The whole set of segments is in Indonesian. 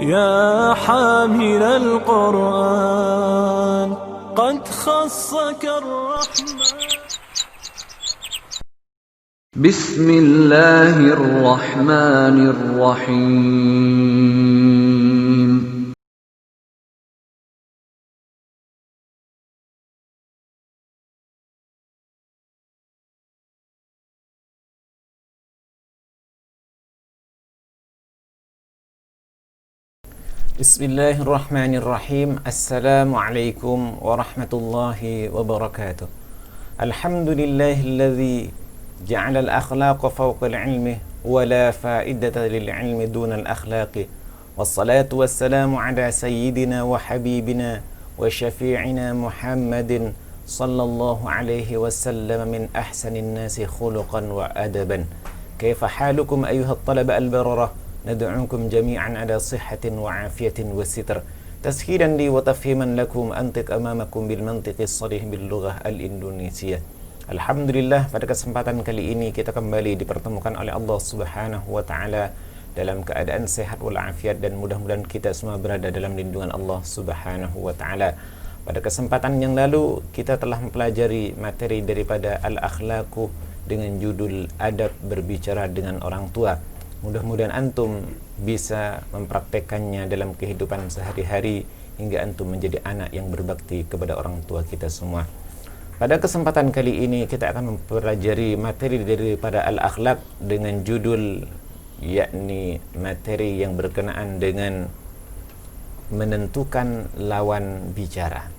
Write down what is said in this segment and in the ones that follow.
يا حامل القرآن قد خصك الرحمن. بسم الله الرحمن الرحيم. Bismillahirrahmanirrahim. Assalamualaikum warahmatullahi wabarakatuh. Alhamdulillahilladzi ja'ala al-akhlaqa fawqa al-ilmi wa la fa'idata lil-ilmi duna al-akhlaqi. Wassalatu wassalamu ala sayyidina wa habibina wa syafi'ina Muhammadin sallallahu alaihi wasallam min ahsanin nasi khuluqan wa adaban. Kaifa halukum ayyuhat talaba al-bararah? ندعوكم جميعا على صحة وعافية وستر تسهيلا لي وتفهيما لكم أنطق أمامكم بالمنطق الصريح باللغة الإندونيسية. Alhamdulillah, pada kesempatan kali ini kita kembali dipertemukan oleh Allah Subhanahu wa taala dalam keadaan sehat walafiat, dan mudah-mudahan kita semua berada dalam lindungan Allah Subhanahu wa taala. Pada kesempatan yang lalu kita telah mempelajari materi daripada al-akhlaqu dengan judul adab berbicara dengan orang tua. Mudah-mudahan antum bisa mempraktekannya dalam kehidupan sehari-hari hingga antum menjadi anak yang berbakti kepada orang tua kita semua. Pada kesempatan kali ini kita akan mempelajari materi daripada al-akhlaq dengan judul, yakni materi yang berkenaan dengan menentukan lawan bicara.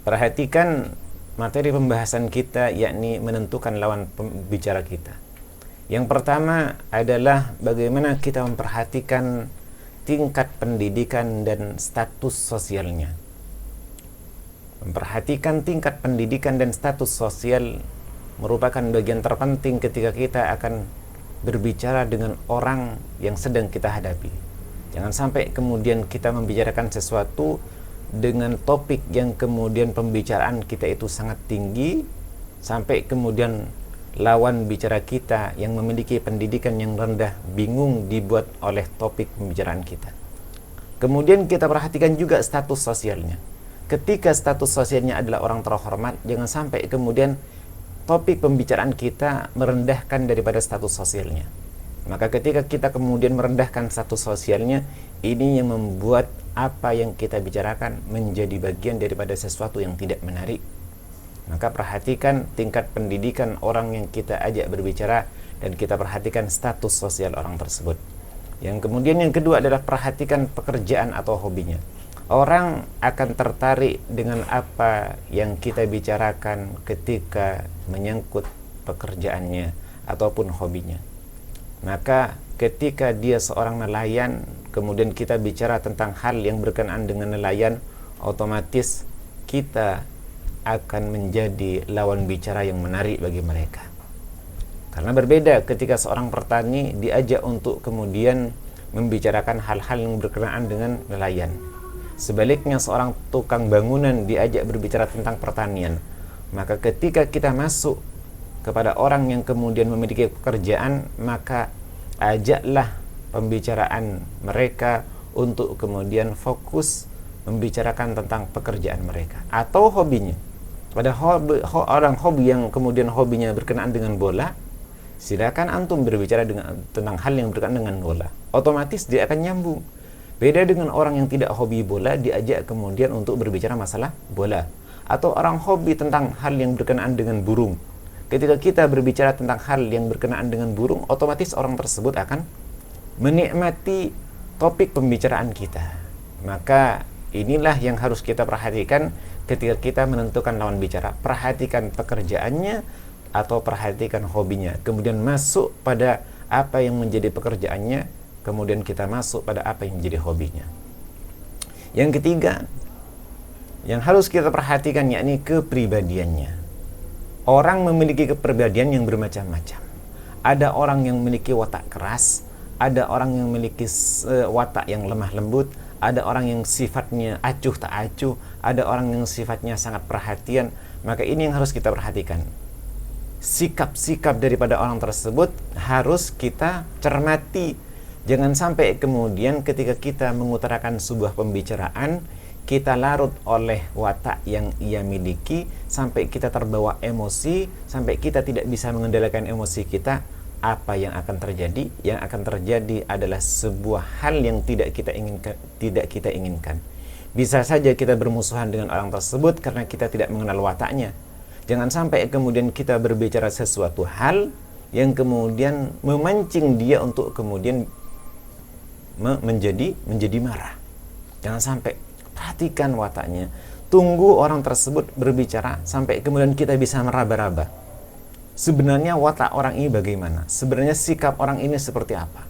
Perhatikan materi pembahasan kita, yakni menentukan lawan pembicara kita. Yang pertama adalah bagaimana kita memperhatikan tingkat pendidikan dan status sosialnya. Memperhatikan tingkat pendidikan dan status sosial merupakan bagian terpenting ketika kita akan berbicara dengan orang yang sedang kita hadapi. Jangan sampai kemudian kita membicarakan sesuatu dengan topik yang kemudian pembicaraan kita itu sangat tinggi, sampai kemudian lawan bicara kita yang memiliki pendidikan yang rendah bingung dibuat oleh topik pembicaraan kita. Kemudian kita perhatikan juga status sosialnya. Ketika status sosialnya adalah orang terhormat, jangan sampai kemudian topik pembicaraan kita merendahkan daripada status sosialnya. Maka ketika kita kemudian merendahkan status sosialnya, ini yang membuat apa yang kita bicarakan menjadi bagian daripada sesuatu yang tidak menarik. Maka perhatikan tingkat pendidikan orang yang kita ajak berbicara, dan kita perhatikan status sosial orang tersebut. Yang kemudian yang kedua adalah perhatikan pekerjaan atau hobinya. Orang akan tertarik dengan apa yang kita bicarakan ketika menyangkut pekerjaannya ataupun hobinya. Maka ketika dia seorang nelayan, kemudian kita bicara tentang hal yang berkenaan dengan nelayan, otomatis kita akan menjadi lawan bicara yang menarik bagi mereka. Karena berbeda ketika seorang petani diajak untuk kemudian membicarakan hal-hal yang berkenaan dengan nelayan. Sebaliknya seorang tukang bangunan diajak berbicara tentang pertanian. Maka ketika kita masuk kepada orang yang kemudian memiliki pekerjaan, maka ajaklah pembicaraan mereka untuk kemudian fokus membicarakan tentang pekerjaan mereka atau hobinya. Pada orang hobi yang kemudian hobinya berkenaan dengan bola, silakan antum berbicara tentang hal yang berkenaan dengan bola. Otomatis dia akan nyambung. Beda dengan orang yang tidak hobi bola, diajak kemudian untuk berbicara masalah bola. Atau orang hobi tentang hal yang berkenaan dengan burung. Ketika kita berbicara tentang hal yang berkenaan dengan burung, otomatis orang tersebut akan menikmati topik pembicaraan kita. Maka inilah yang harus kita perhatikan ketika kita menentukan lawan bicara. Perhatikan pekerjaannya atau perhatikan hobinya, kemudian masuk pada apa yang menjadi pekerjaannya, kemudian kita masuk pada apa yang menjadi hobinya. Yang ketiga yang harus kita perhatikan, yakni kepribadiannya. Orang memiliki kepribadian yang bermacam-macam. Ada orang yang memiliki watak keras, ada orang yang memiliki watak yang lemah lembut, ada orang yang sifatnya acuh tak acuh, ada orang yang sifatnya sangat perhatian. Maka ini yang harus kita perhatikan. Sikap-sikap daripada orang tersebut harus kita cermati Jangan sampai kemudian ketika kita mengutarakan sebuah pembicaraan, kita larut oleh watak yang ia miliki, sampai kita terbawa emosi, sampai kita tidak bisa mengendalikan emosi kita. Apa yang akan terjadi? Yang akan terjadi adalah sebuah hal yang tidak kita inginkan. Bisa saja kita bermusuhan dengan orang tersebut karena kita tidak mengenal wataknya. Jangan sampai kemudian kita berbicara sesuatu hal yang kemudian memancing dia untuk kemudian menjadi marah. Jangan sampai. Perhatikan wataknya. Tunggu orang tersebut berbicara sampai kemudian kita bisa meraba-raba. Sebenarnya watak orang ini bagaimana? Sebenarnya sikap orang ini seperti apa?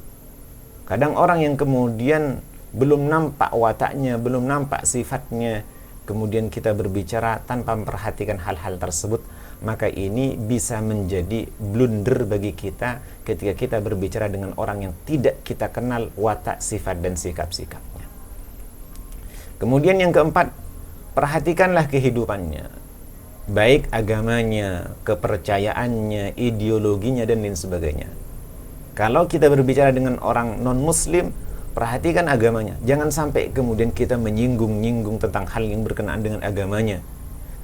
Kadang orang yang kemudian belum nampak wataknya, belum nampak sifatnya, kemudian kita berbicara tanpa memperhatikan hal-hal tersebut, maka ini bisa menjadi blunder bagi kita ketika kita berbicara dengan orang yang tidak kita kenal watak, sifat, dan sikap-sikapnya. Kemudian yang keempat, perhatikanlah kehidupannya, baik agamanya, kepercayaannya, ideologinya, dan lain sebagainya. Kalau kita berbicara dengan orang non-muslim, perhatikan agamanya. Jangan sampai kemudian kita menyinggung-nyinggung tentang hal yang berkenaan dengan agamanya.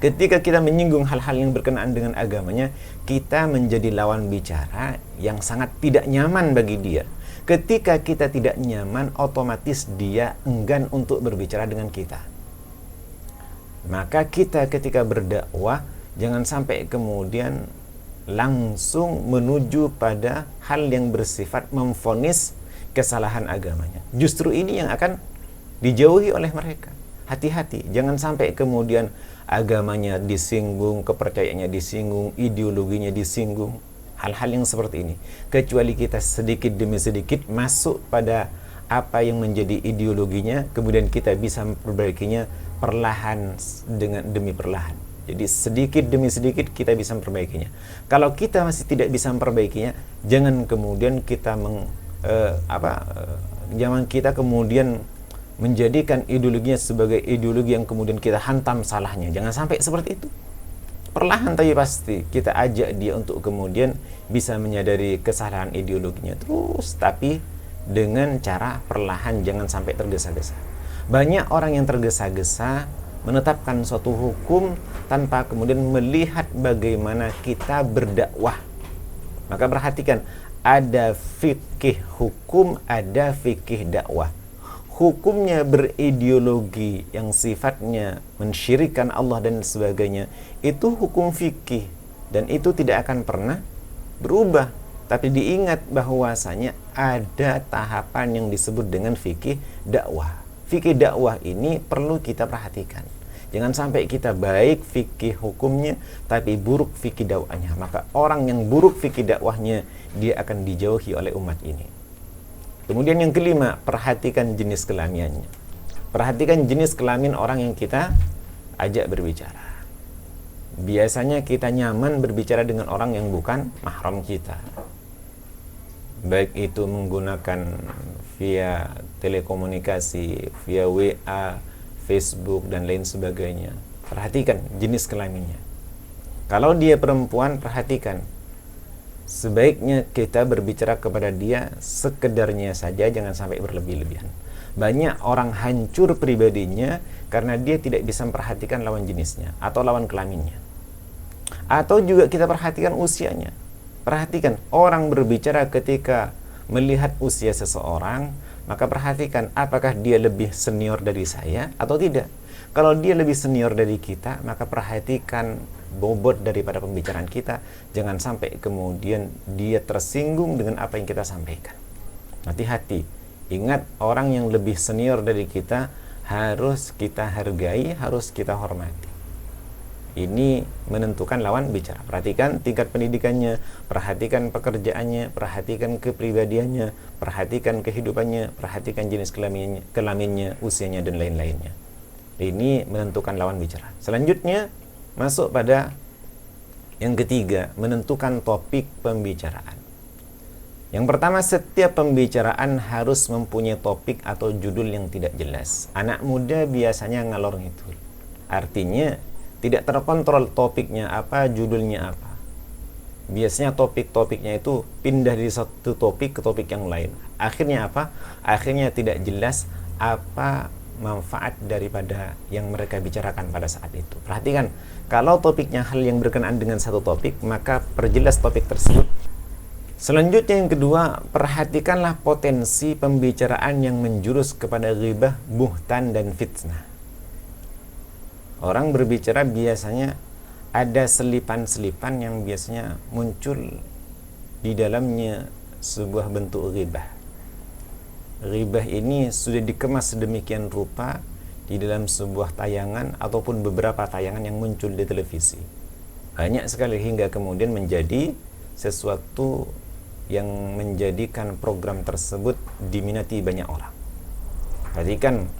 Ketika kita menyinggung hal-hal yang berkenaan dengan agamanya, kita menjadi lawan bicara yang sangat tidak nyaman bagi dia. Ketika kita tidak nyaman, otomatis dia enggan untuk berbicara dengan kita. Maka kita ketika berdakwah, jangan sampai kemudian langsung menuju pada hal yang bersifat memvonis kesalahan agamanya. Justru ini yang akan dijauhi oleh mereka. Hati-hati, jangan sampai kemudian agamanya disinggung, kepercayaannya disinggung, ideologinya disinggung. Hal-hal yang seperti ini, kecuali kita sedikit demi sedikit masuk pada apa yang menjadi ideologinya, kemudian kita bisa memperbaikinya perlahan demi perlahan. Jadi sedikit demi sedikit kita bisa memperbaikinya. Kalau kita masih tidak bisa memperbaikinya, jangan kemudian kita jangan kita kemudian menjadikan ideologinya sebagai ideologi yang kemudian kita hantam salahnya. Jangan sampai seperti itu. Perlahan tapi pasti kita ajak dia untuk kemudian bisa menyadari kesalahan ideologinya terus, tapi dengan cara perlahan, jangan sampai tergesa-gesa. Banyak orang yang tergesa-gesa menetapkan suatu hukum tanpa kemudian melihat bagaimana kita berdakwah. Maka perhatikan, ada fikih hukum, ada fikih dakwah. Hukumnya berideologi yang sifatnya mensyirikkan Allah dan sebagainya, itu hukum fikih, dan itu tidak akan pernah berubah. Tapi diingat bahwasanya ada tahapan yang disebut dengan fikih dakwah. Fikih dakwah ini perlu kita perhatikan. Jangan sampai kita baik fikih hukumnya tapi buruk fikih dakwahnya. Maka orang yang buruk fikih dakwahnya, dia akan dijauhi oleh umat ini. Kemudian yang kelima, perhatikan jenis kelaminnya. Perhatikan jenis kelamin orang yang kita ajak berbicara. Biasanya kita nyaman berbicara dengan orang yang bukan mahram kita. Baik itu menggunakan via telekomunikasi, via WA, Facebook, dan lain sebagainya. Perhatikan jenis kelaminnya. Kalau dia perempuan, perhatikan. Sebaiknya kita berbicara kepada dia sekedarnya saja, jangan sampai berlebih-lebihan. Banyak orang hancur pribadinya karena dia tidak bisa memperhatikan lawan jenisnya atau lawan kelaminnya. Atau juga kita perhatikan usianya. Perhatikan, orang berbicara ketika melihat usia seseorang, maka perhatikan apakah dia lebih senior dari saya atau tidak. Kalau dia lebih senior dari kita, maka perhatikan bobot daripada pembicaraan kita. Jangan sampai kemudian dia tersinggung dengan apa yang kita sampaikan. Hati-hati. Ingat, orang yang lebih senior dari kita harus kita hargai, harus kita hormati. Ini menentukan lawan bicara. Perhatikan tingkat pendidikannya, perhatikan pekerjaannya, perhatikan kepribadiannya, perhatikan kehidupannya, perhatikan jenis kelaminnya, usianya, dan lain-lainnya. Ini menentukan lawan bicara. Selanjutnya masuk pada yang ketiga, menentukan topik pembicaraan. Yang pertama, setiap pembicaraan harus mempunyai topik atau judul yang tidak jelas. Anak muda biasanya ngalor ngidul. Artinya tidak terkontrol topiknya apa, judulnya apa. biasanya topik-topiknya itu pindah dari satu topik ke topik yang lain. Akhirnya apa? Akhirnya tidak jelas apa manfaat daripada yang mereka bicarakan pada saat itu. Perhatikan, kalau topiknya hal yang berkenaan dengan satu topik, maka perjelas topik tersebut. Selanjutnya yang kedua, perhatikanlah potensi pembicaraan yang menjurus kepada ghibah, buhtan, dan fitnah. Orang berbicara biasanya ada selipan-selipan yang biasanya muncul di dalamnya sebuah bentuk ghibah. Ghibah ini sudah dikemas sedemikian rupa di dalam sebuah tayangan ataupun beberapa tayangan yang muncul di televisi. Banyak sekali hingga kemudian menjadi sesuatu yang menjadikan program tersebut diminati banyak orang. Perhatikan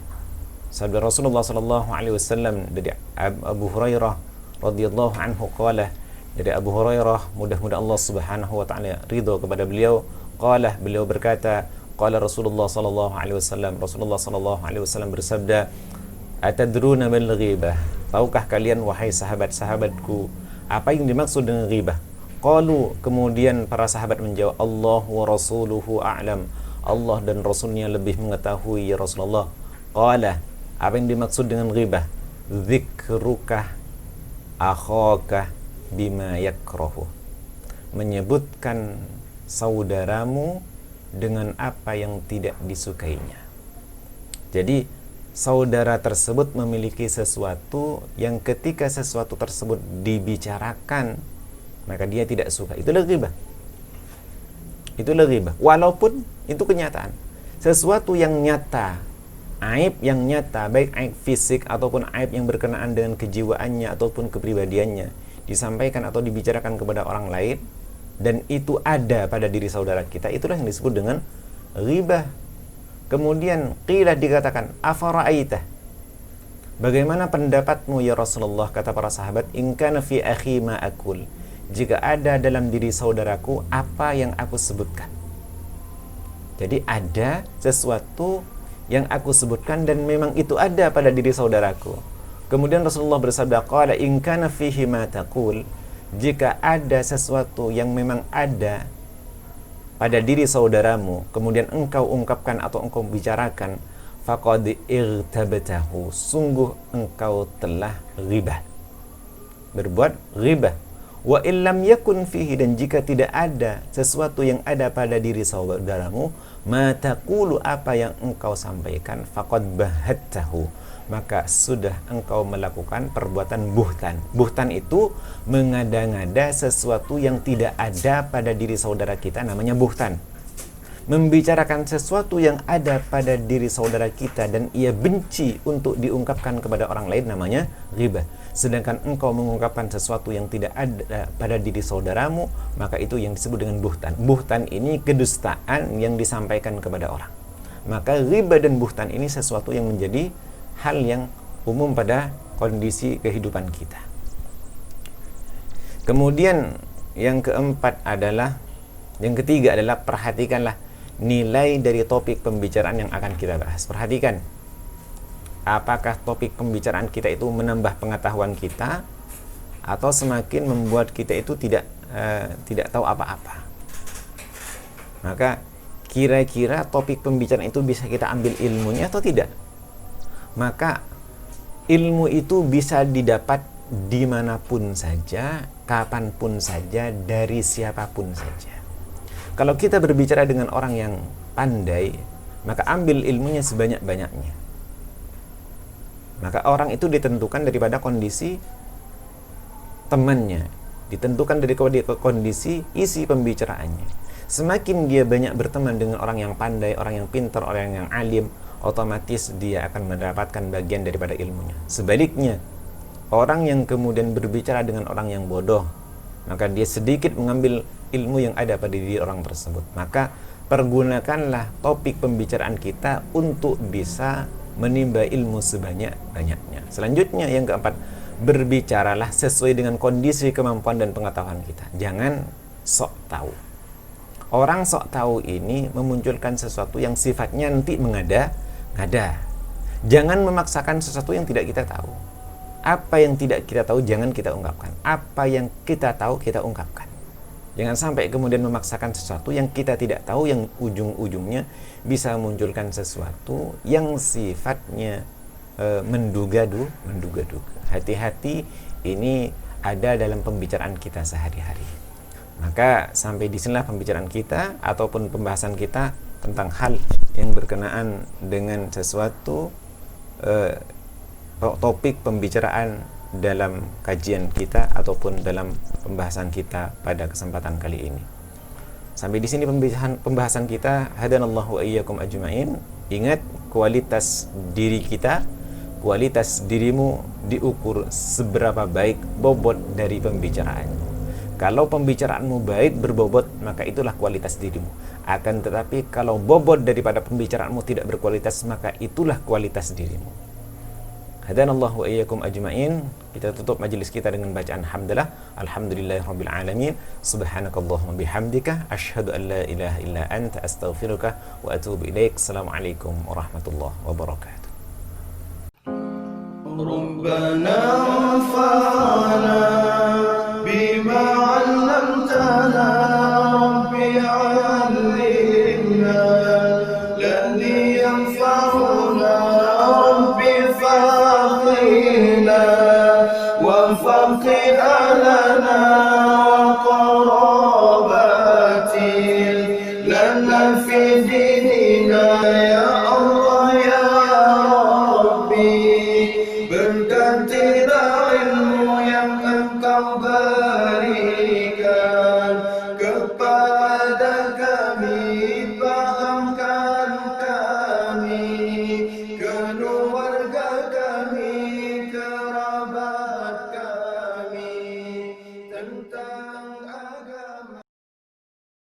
sabda Rasulullah SAW dari Abu Hurairah radhiyallahu anhu qala, dari Abu Hurairah, mudah-mudahan Allah Subhanahu wa taala ridha kepada beliau, qala, beliau berkata, qala Rasulullah sallallahu alaihi wasallam, Rasulullah sallallahu alaihi wasallam bersabda, atadruna bil ghibah, tahukah kalian wahai sahabat-sahabatku apa yang dimaksud dengan ghibah? Qalu, kemudian para sahabat menjawab, Allah wa rasuluhu a'lam, Allah dan Rasulnya lebih mengetahui ya Rasulullah. Qala, apa yang dimaksud dengan ghibah? Dzikruka akhaka bima yakrahu, menyebutkan saudaramu dengan apa yang tidak disukainya. Jadi saudara tersebut memiliki sesuatu yang ketika sesuatu tersebut dibicarakan maka dia tidak suka. Itulah ghibah. Itulah ghibah. Walaupun itu kenyataan, sesuatu yang nyata, aib yang nyata, baik aib fisik ataupun aib yang berkenaan dengan kejiwaannya ataupun kepribadiannya, disampaikan atau dibicarakan kepada orang lain, dan itu ada pada diri saudara kita, itulah yang disebut dengan ghibah. Kemudian qila, dikatakan, afara'aita, bagaimana pendapatmu ya Rasulullah, kata para sahabat, in kana fi akhi ma aqul, jika ada dalam diri saudaraku apa yang aku sebutkan. Jadi ada sesuatu yang aku sebutkan dan memang itu ada pada diri saudaraku. Kemudian Rasulullah bersabda, qala in kana fihi ma taqul, jika ada sesuatu yang memang ada pada diri saudaramu kemudian engkau ungkapkan atau engkau bicarakan, faqad irtabatahu, sungguh engkau telah ghibah, berbuat ghibah. Wa illam yakun fihi, dan jika tidak ada sesuatu yang ada pada diri saudaramu, ma taqulu, apa yang engkau sampaikan, faqad bahattahu, maka sudah engkau melakukan perbuatan buhtan. Buhtan itu mengada-ngada sesuatu yang tidak ada pada diri saudara kita, namanya buhtan. Membicarakan sesuatu yang ada pada diri saudara kita dan ia benci untuk diungkapkan kepada orang lain, namanya ghibah. Sedangkan engkau mengungkapkan sesuatu yang tidak ada pada diri saudaramu, maka itu yang disebut dengan buhtan. Buhtan ini kedustaan yang disampaikan kepada orang. Maka ghibah dan buhtan ini sesuatu yang menjadi hal yang umum pada kondisi kehidupan kita. Kemudian yang ketiga adalah perhatikanlah nilai dari topik pembicaraan yang akan kita bahas. Perhatikan, apakah topik pembicaraan kita itu menambah pengetahuan kita atau semakin membuat kita itu tidak tahu apa-apa. Maka kira-kira topik pembicaraan itu bisa kita ambil ilmunya atau tidak? Maka ilmu itu bisa didapat dimanapun saja, kapanpun saja, dari siapapun saja. Kalau kita berbicara dengan orang yang pandai, maka ambil ilmunya sebanyak-banyaknya. Maka orang itu ditentukan daripada kondisi temannya, ditentukan dari kondisi isi pembicaraannya. Semakin dia banyak berteman dengan orang yang pandai, orang yang pintar, orang yang alim, otomatis dia akan mendapatkan bagian daripada ilmunya. Sebaliknya, orang yang kemudian berbicara dengan orang yang bodoh, maka dia sedikit mengambil ilmu yang ada pada diri orang tersebut. Maka pergunakanlah topik pembicaraan kita untuk bisa menimba ilmu sebanyak-banyaknya. Selanjutnya yang keempat, berbicaralah sesuai dengan kondisi kemampuan dan pengetahuan kita. Jangan sok tahu. Orang sok tahu ini memunculkan sesuatu yang sifatnya nanti mengada-ngada. Jangan memaksakan sesuatu yang tidak kita tahu. Apa yang tidak kita tahu jangan kita ungkapkan. Apa yang kita tahu kita ungkapkan. Jangan sampai kemudian memaksakan sesuatu yang kita tidak tahu, yang ujung-ujungnya bisa munculkan sesuatu yang sifatnya menduga-duga. Hati-hati, ini ada dalam pembicaraan kita sehari-hari. Maka sampai di sinilah pembicaraan kita ataupun pembahasan kita tentang hal yang berkenaan dengan sesuatu topik pembicaraan dalam kajian kita ataupun dalam pembahasan kita pada kesempatan kali ini. Sampai di sini pembahasan kita. Hadanallahu wa iyyakum ajma'in. Ingat, kualitas diri kita, kualitas dirimu diukur seberapa baik bobot dari pembicaraanmu. Kalau pembicaraanmu baik, berbobot, maka itulah kualitas dirimu. Akan tetapi kalau bobot daripada pembicaraanmu tidak berkualitas, maka itulah kualitas dirimu. Hadanallahu wa iyyakum ajma'in. Kita tutup majelis kita dengan bacaan hamdalah. Alhamdulillahirabbil alamin. Subhanakallahumma bihamdika asyhadu an la ilaha illa anta astaghfiruka wa atubu ilaik. Assalamualaikum warahmatullahi wabarakatuh. ربنا انفعنا بما علمتنا ربي علمنا الذي ينفعنا ربي فقهنا وفقه لنا وقراباتي لنا في ديننا يا الله يا ربي. Bergantilah ilmu yang engkau berikan kepada kami.